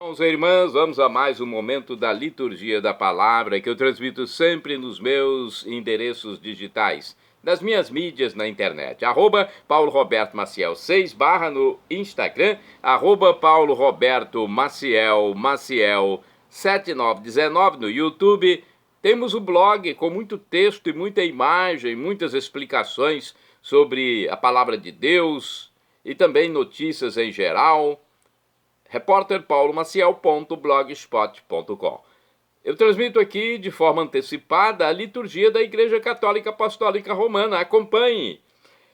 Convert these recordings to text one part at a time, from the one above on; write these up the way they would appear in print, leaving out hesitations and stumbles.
Irmãos e irmãs, vamos a mais um momento da liturgia da palavra que eu transmito sempre nos meus endereços digitais, nas minhas mídias na internet, @Paulo Roberto Maciel 6 no Instagram, @Paulo Roberto Maciel 7919 no YouTube. Temos o blog com muito texto e muita imagem, muitas explicações sobre a palavra de Deus e também notícias em geral. repórterpaulomaciel.blogspot.com. Eu transmito aqui de forma antecipada a liturgia da Igreja Católica Apostólica Romana. Acompanhe!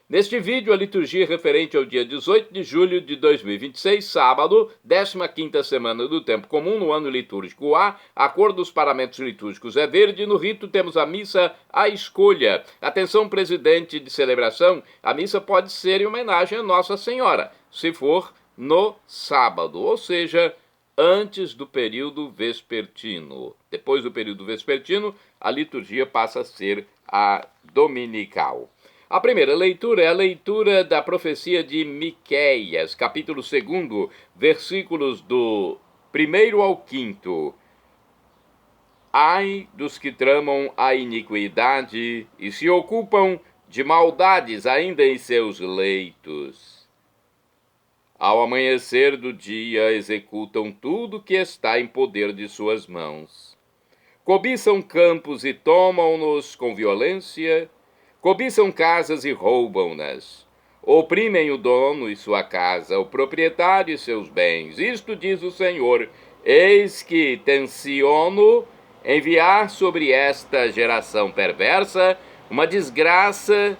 Neste vídeo, a liturgia referente ao dia 18 de julho de 2026, sábado, 15ª semana do Tempo Comum, no ano litúrgico A. A cor dos paramentos litúrgicos é verde. No rito temos a missa à escolha. Atenção, presidente de celebração, a missa pode ser em homenagem a Nossa Senhora, se for no sábado, ou seja, antes do período vespertino. Depois do período vespertino, a liturgia passa a ser a dominical. A primeira leitura é a leitura da profecia de Miqueias, capítulo 2, versículos do 1º ao 5º. Ai dos que tramam a iniquidade e se ocupam de maldades ainda em seus leitos. Ao amanhecer do dia, executam tudo que está em poder de suas mãos. Cobiçam campos e tomam-nos com violência, cobiçam casas e roubam-nas. Oprimem o dono e sua casa, o proprietário e seus bens. Isto diz o Senhor: eis que tenciono enviar sobre esta geração perversa uma desgraça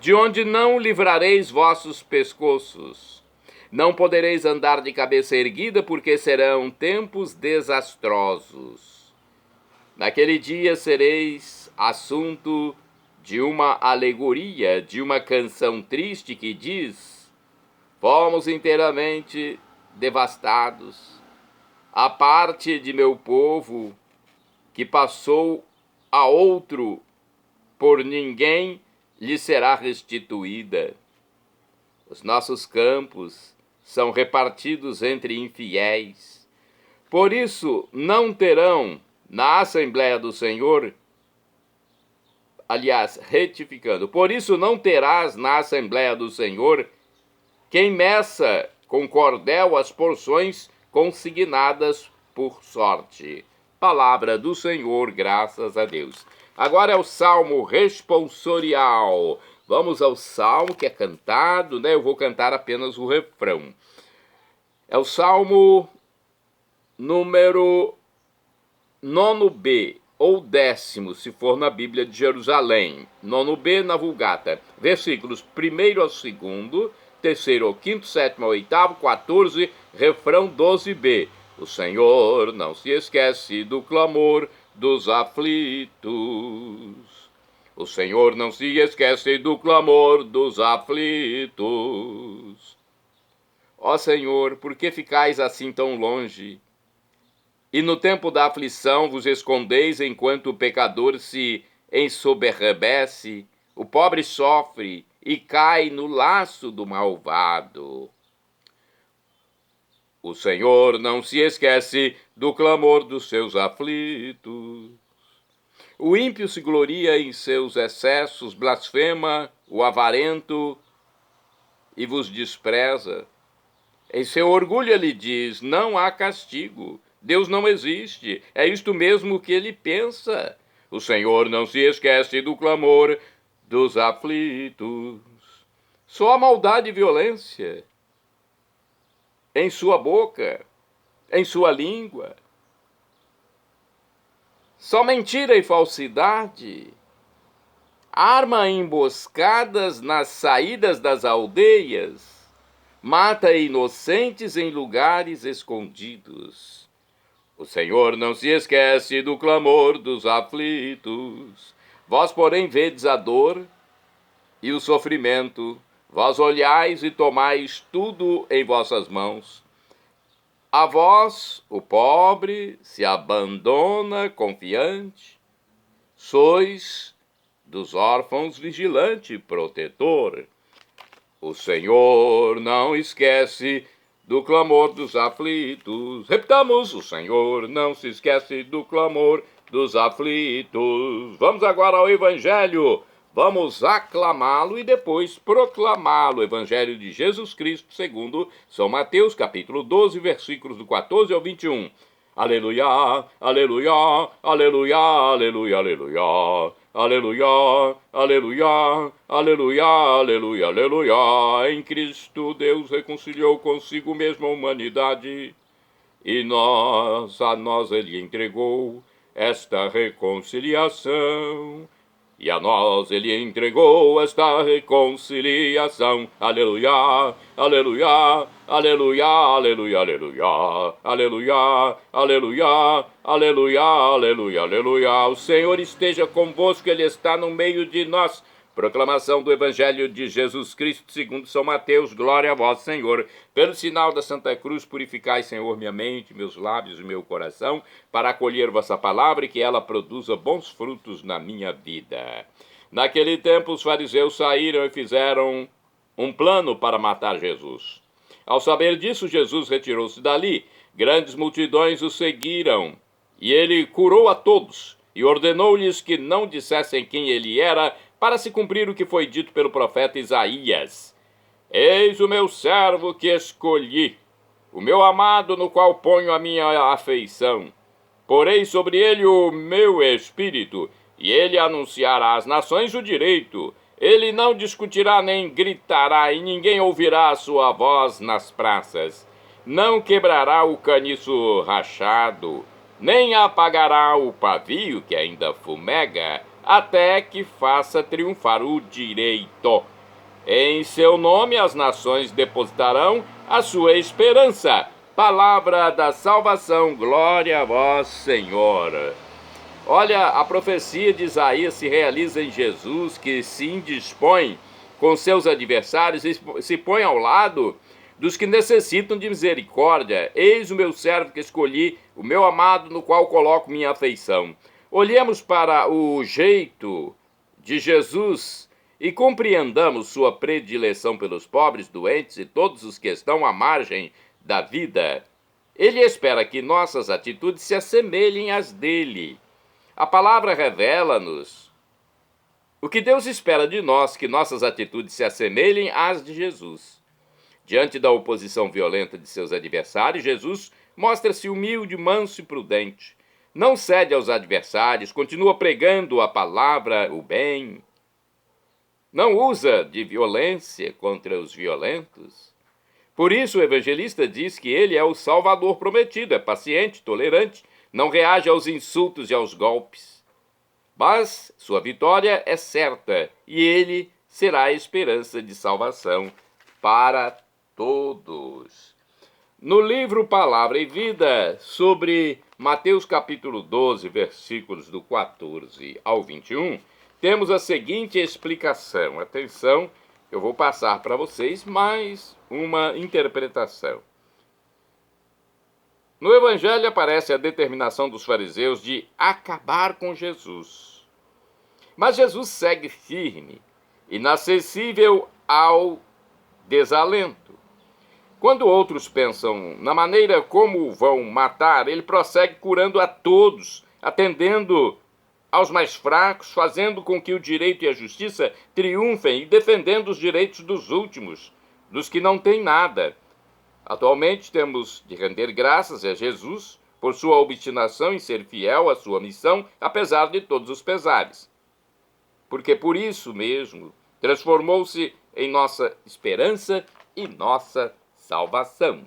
de onde não livrareis vossos pescoços. Não podereis andar de cabeça erguida, porque serão tempos desastrosos. Naquele dia sereis assunto de uma alegoria, de uma canção triste que diz: fomos inteiramente devastados. A parte de meu povo que passou a outro, por ninguém lhe será restituída. Os nossos campos são repartidos entre infiéis. Por isso não terão na Assembleia do Senhor, retificando, por isso não terás na Assembleia do Senhor quem meça com cordel as porções consignadas por sorte. Palavra do Senhor, graças a Deus. Agora é o Salmo responsorial. Vamos ao Salmo que é cantado, né? Eu vou cantar apenas o refrão. É o Salmo número 9b, ou 10º, se for na Bíblia de Jerusalém. 9b na Vulgata. Versículos 1º ao 2º, 3º ao 5º, 7º ao 8º, 14, refrão 12b. O Senhor não se esquece do clamor dos aflitos. O Senhor não se esquece do clamor dos aflitos. Ó Senhor, por que ficais assim tão longe? E no tempo da aflição vos escondeis enquanto o pecador se ensoberbece, o pobre sofre e cai no laço do malvado. O Senhor não se esquece do clamor dos seus aflitos. O ímpio se gloria em seus excessos, blasfema o avarento e vos despreza. Em seu orgulho ele diz: não há castigo, Deus não existe, é isto mesmo que ele pensa. O Senhor não se esquece do clamor dos aflitos. Só a maldade e violência em sua boca, em sua língua. Só mentira e falsidade. Arma emboscadas nas saídas das aldeias. Mata inocentes em lugares escondidos. O Senhor não se esquece do clamor dos aflitos. Vós, porém, vedes a dor e o sofrimento. Vós olhais e tomais tudo em vossas mãos. A vós, o pobre, se abandona confiante. Sois dos órfãos vigilante e protetor. O Senhor não esquece do clamor dos aflitos. Repitamos, o Senhor não se esquece do clamor dos aflitos. Vamos agora ao Evangelho. Vamos aclamá-lo e depois proclamá-lo. Evangelho de Jesus Cristo segundo São Mateus, capítulo 12, versículos do 14 ao 21. Aleluia, aleluia, aleluia, aleluia, aleluia. Aleluia, aleluia, aleluia, aleluia, aleluia. Em Cristo Deus reconciliou consigo mesmo a humanidade e a nós Ele entregou esta reconciliação. E a nós Ele entregou esta reconciliação. Aleluia, aleluia, aleluia, aleluia, aleluia, aleluia, aleluia, aleluia, aleluia, aleluia. O Senhor esteja convosco, Ele está no meio de nós. Proclamação do Evangelho de Jesus Cristo segundo São Mateus. Glória a vós, Senhor. Pelo sinal da Santa Cruz, purificai, Senhor, minha mente, meus lábios e meu coração, para acolher vossa palavra e que ela produza bons frutos na minha vida. Naquele tempo, os fariseus saíram e fizeram um plano para matar Jesus. Ao saber disso, Jesus retirou-se dali. Grandes multidões o seguiram, e ele curou a todos, e ordenou-lhes que não dissessem quem ele era, para se cumprir o que foi dito pelo profeta Isaías. Eis o meu servo que escolhi, o meu amado no qual ponho a minha afeição. Porei sobre ele o meu espírito, e ele anunciará às nações o direito. Ele não discutirá nem gritará, e ninguém ouvirá a sua voz nas praças. Não quebrará o caniço rachado, nem apagará o pavio que ainda fumega, até que faça triunfar o direito. Em seu nome as nações depositarão a sua esperança. Palavra da salvação, glória a vós, Senhor. Olha, a profecia de Isaías se realiza em Jesus, que se indispõe com seus adversários e se põe ao lado dos que necessitam de misericórdia. Eis o meu servo que escolhi, o meu amado no qual coloco minha afeição. Olhemos para o jeito de Jesus e compreendamos sua predileção pelos pobres, doentes e todos os que estão à margem da vida. Ele espera que nossas atitudes se assemelhem às dele. A palavra revela-nos o que Deus espera de nós, que nossas atitudes se assemelhem às de Jesus. Diante da oposição violenta de seus adversários, Jesus mostra-se humilde, manso e prudente. Não cede aos adversários, continua pregando a palavra, o bem. Não usa de violência contra os violentos. Por isso o evangelista diz que ele é o Salvador prometido, é paciente, tolerante, não reage aos insultos e aos golpes. Mas sua vitória é certa e ele será a esperança de salvação para todos. No livro Palavra e Vida, sobre Mateus capítulo 12, versículos do 14 ao 21, temos a seguinte explicação. Atenção, eu vou passar para vocês mais uma interpretação. No Evangelho aparece a determinação dos fariseus de acabar com Jesus. Mas Jesus segue firme, inacessível ao desalento. Quando outros pensam na maneira como o vão matar, ele prossegue curando a todos, atendendo aos mais fracos, fazendo com que o direito e a justiça triunfem e defendendo os direitos dos últimos, dos que não têm nada. Atualmente temos de render graças a Jesus por sua obstinação em ser fiel à sua missão, apesar de todos os pesares. Porque por isso mesmo transformou-se em nossa esperança e nossa salvação.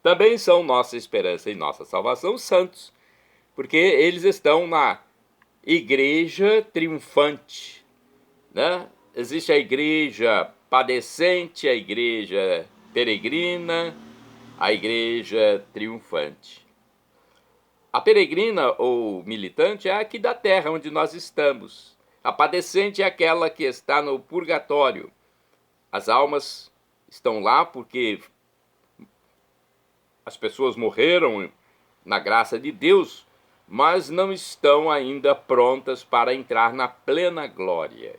Também são nossa esperança e nossa salvação os santos, porque eles estão na igreja triunfante, né? Existe a igreja padecente, a igreja peregrina, a igreja triunfante. A peregrina ou militante é aqui da terra onde nós estamos. A padecente é aquela que está no purgatório. As almas estão lá porque as pessoas morreram na graça de Deus, mas não estão ainda prontas para entrar na plena glória.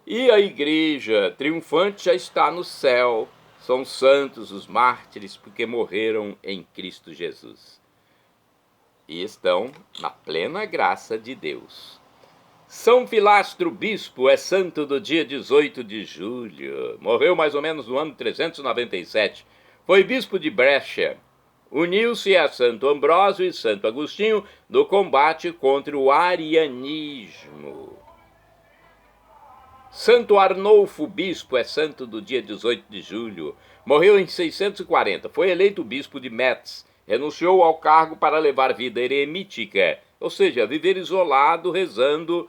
E a igreja triunfante já está no céu, São santos os mártires porque morreram em Cristo Jesus e estão na plena graça de Deus. São Filastro Bispo é santo do dia 18 de julho. Morreu mais ou menos no ano 397. Foi bispo de Brecha. Uniu-se a Santo Ambrósio e Santo Agostinho no combate contra o arianismo. Santo Arnolfo Bispo é santo do dia 18 de julho. Morreu em 640. Foi eleito bispo de Metz. Renunciou ao cargo para levar vida eremítica, ou seja, viver isolado, rezando,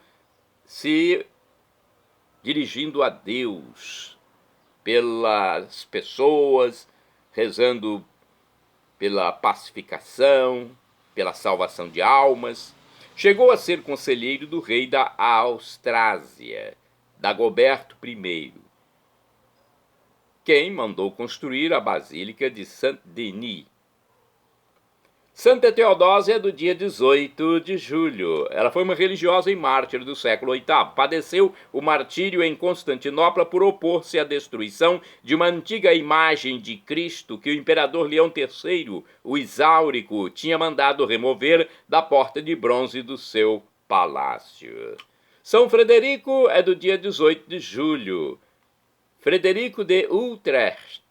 se dirigindo a Deus pelas pessoas, rezando pela pacificação, pela salvação de almas. Chegou a ser conselheiro do rei da Austrásia, Dagoberto I, quem mandou construir a Basílica de Saint-Denis. Santa Teodósia é do dia 18 de julho. Ela foi uma religiosa e mártir do século VIII. Padeceu o martírio em Constantinopla por opor-se à destruição de uma antiga imagem de Cristo que o imperador Leão III, o Exáurico, tinha mandado remover da porta de bronze do seu palácio. São Frederico é do dia 18 de julho. Frederico de Utrecht,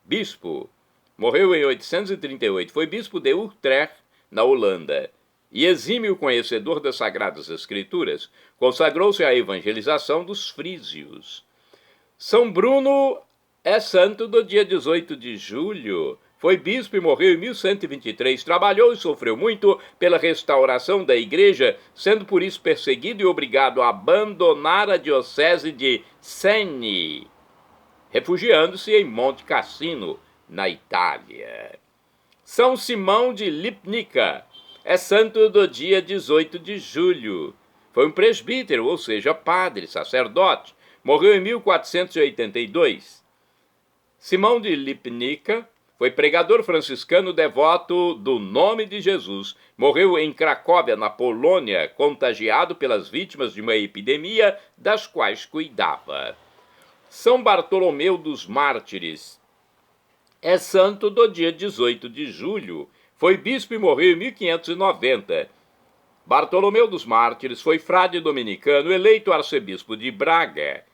bispo. Morreu em 838, foi bispo de Utrecht, na Holanda, e exímio conhecedor das Sagradas Escrituras, consagrou-se à evangelização dos frísios. São Bruno é santo do dia 18 de julho, foi bispo e morreu em 1123, trabalhou e sofreu muito pela restauração da igreja, sendo por isso perseguido e obrigado a abandonar a diocese de Senni, refugiando-se em Monte Cassino, na Itália. São Simão de Lipnica é santo do dia 18 de julho. Foi um presbítero, ou seja, padre, sacerdote. Morreu em 1482. Simão de Lipnica foi pregador franciscano devoto do nome de Jesus. Morreu em Cracóvia, na Polônia, contagiado pelas vítimas de uma epidemia das quais cuidava. São Bartolomeu dos Mártires é santo do dia 18 de julho. Foi bispo e morreu em 1590. Bartolomeu dos Mártires foi frade dominicano, eleito arcebispo de Braga.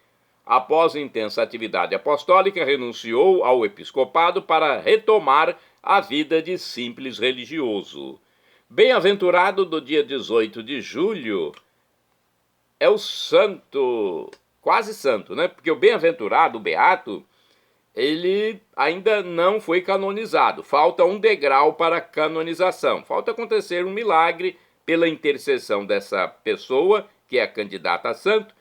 Após intensa atividade apostólica, renunciou ao episcopado para retomar a vida de simples religioso. Bem-aventurado do dia 18 de julho é o santo, quase santo, né? Porque o bem-aventurado, o beato, ele ainda não foi canonizado. Falta um degrau para a canonização. Falta acontecer um milagre pela intercessão dessa pessoa, que é candidata a santo,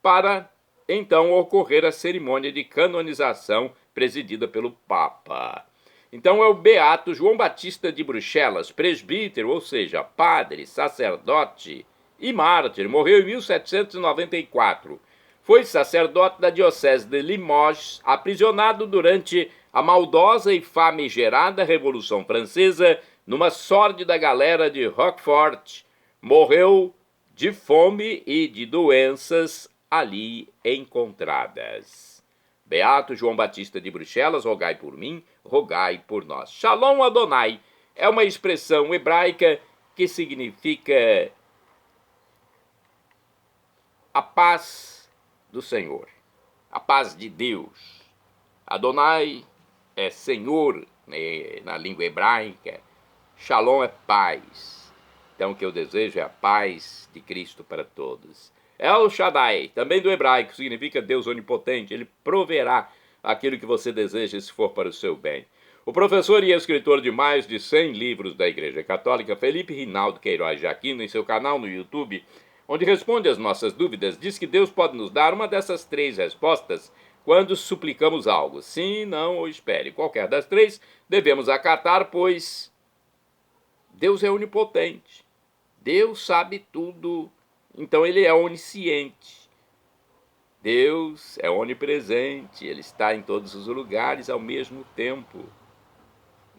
para então ocorrer a cerimônia de canonização presidida pelo Papa. Então é o beato João Batista de Bruxelas, presbítero, ou seja, padre, sacerdote e mártir. Morreu em 1794. Foi sacerdote da diocese de Limoges, aprisionado durante a maldosa e famigerada Revolução Francesa numa sórdida galera de Roquefort. Morreu de fome e de doenças ali encontradas. Beato João Batista de Bruxelas, rogai por mim, rogai por nós. Shalom Adonai é uma expressão hebraica que significa a paz do Senhor, a paz de Deus. Adonai é Senhor, né, na língua hebraica. Shalom é paz. Então o que eu desejo é a paz de Cristo para todos. El Shaddai, também do hebraico, significa Deus onipotente. Ele proverá aquilo que você deseja se for para o seu bem. O professor e escritor de mais de 100 livros da Igreja Católica, Felipe Rinaldo Queiroz de Aquino, em seu canal no YouTube, onde responde às nossas dúvidas, diz que Deus pode nos dar uma dessas 3 respostas quando suplicamos algo. Sim, não ou espere. Qualquer das 3 devemos acatar, pois Deus é onipotente. Deus sabe tudo, então Ele é onisciente. Deus é onipresente, Ele está em todos os lugares ao mesmo tempo.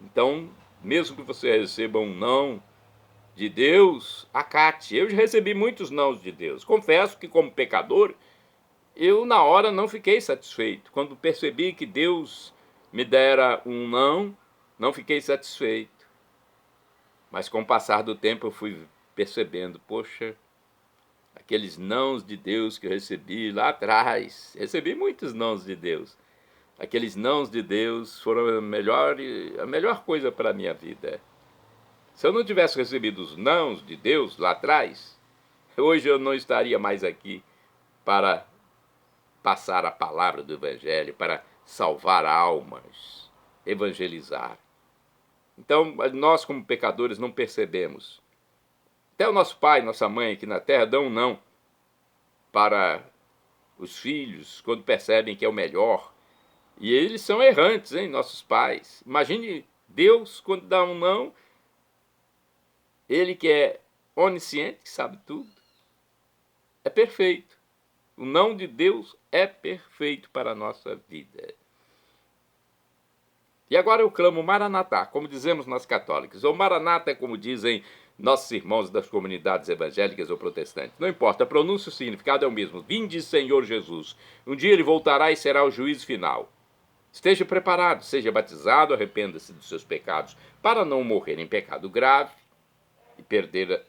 Então, mesmo que você receba um não de Deus, acate. Eu já recebi muitos nãos de Deus. Confesso que, como pecador, eu na hora não fiquei satisfeito. Quando percebi que Deus me dera um não, não fiquei satisfeito. Mas com o passar do tempo eu fui percebendo, poxa, aqueles nãos de Deus que eu recebi lá atrás, recebi muitos nãos de Deus. Aqueles nãos de Deus foram a melhor coisa para a minha vida. Se eu não tivesse recebido os nãos de Deus lá atrás, hoje eu não estaria mais aqui para passar a palavra do Evangelho, para salvar almas, evangelizar. Então, nós como pecadores não percebemos. Até o nosso pai, nossa mãe aqui na terra dão um não para os filhos quando percebem que é o melhor. E eles são errantes, hein, nossos pais. Imagine Deus quando dá um não, ele que é onisciente, que sabe tudo, é perfeito. O não de Deus é perfeito para a nossa vida. E agora eu clamo Maranatá, como dizemos nós católicos. Ou Maranata é como dizem nossos irmãos das comunidades evangélicas ou protestantes. Não importa, a pronúncia e o significado é o mesmo. Vinde, Senhor Jesus. Um dia ele voltará e será o juízo final. Esteja preparado, seja batizado, arrependa-se dos seus pecados para não morrer em pecado grave e perder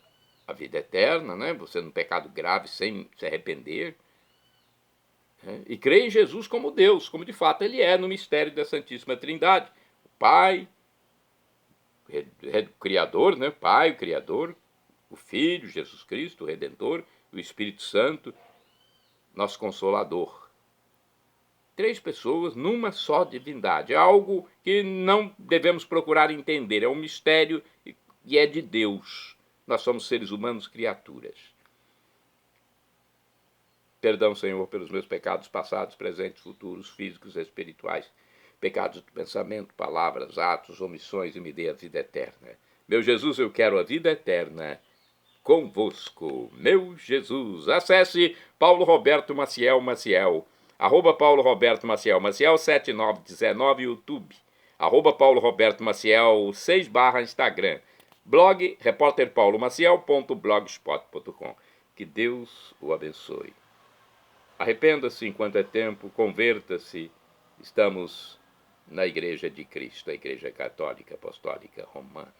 a vida eterna, né? Você num pecado grave sem se arrepender. E crê em Jesus como Deus, como de fato ele é no mistério da Santíssima Trindade. O Pai, o Criador, né? Pai, o Criador, o Filho, Jesus Cristo, o Redentor, o Espírito Santo, nosso Consolador. 3 pessoas numa só divindade. É algo que não devemos procurar entender. É um mistério e é de Deus. Nós somos seres humanos, criaturas. Perdão, Senhor, pelos meus pecados passados, presentes, futuros, físicos e espirituais. Pecados do pensamento, palavras, atos, omissões, e me dê a vida eterna. Meu Jesus, eu quero a vida eterna convosco. Meu Jesus. Acesse Paulo Roberto Maciel, @Paulo Roberto Maciel, 7919 YouTube. @Paulo Roberto Maciel 6 Instagram. Blog repórterpaulomaciel.blogspot.com. Que Deus o abençoe. Arrependa-se enquanto é tempo, converta-se. Estamos na Igreja de Cristo, a Igreja Católica Apostólica Romana.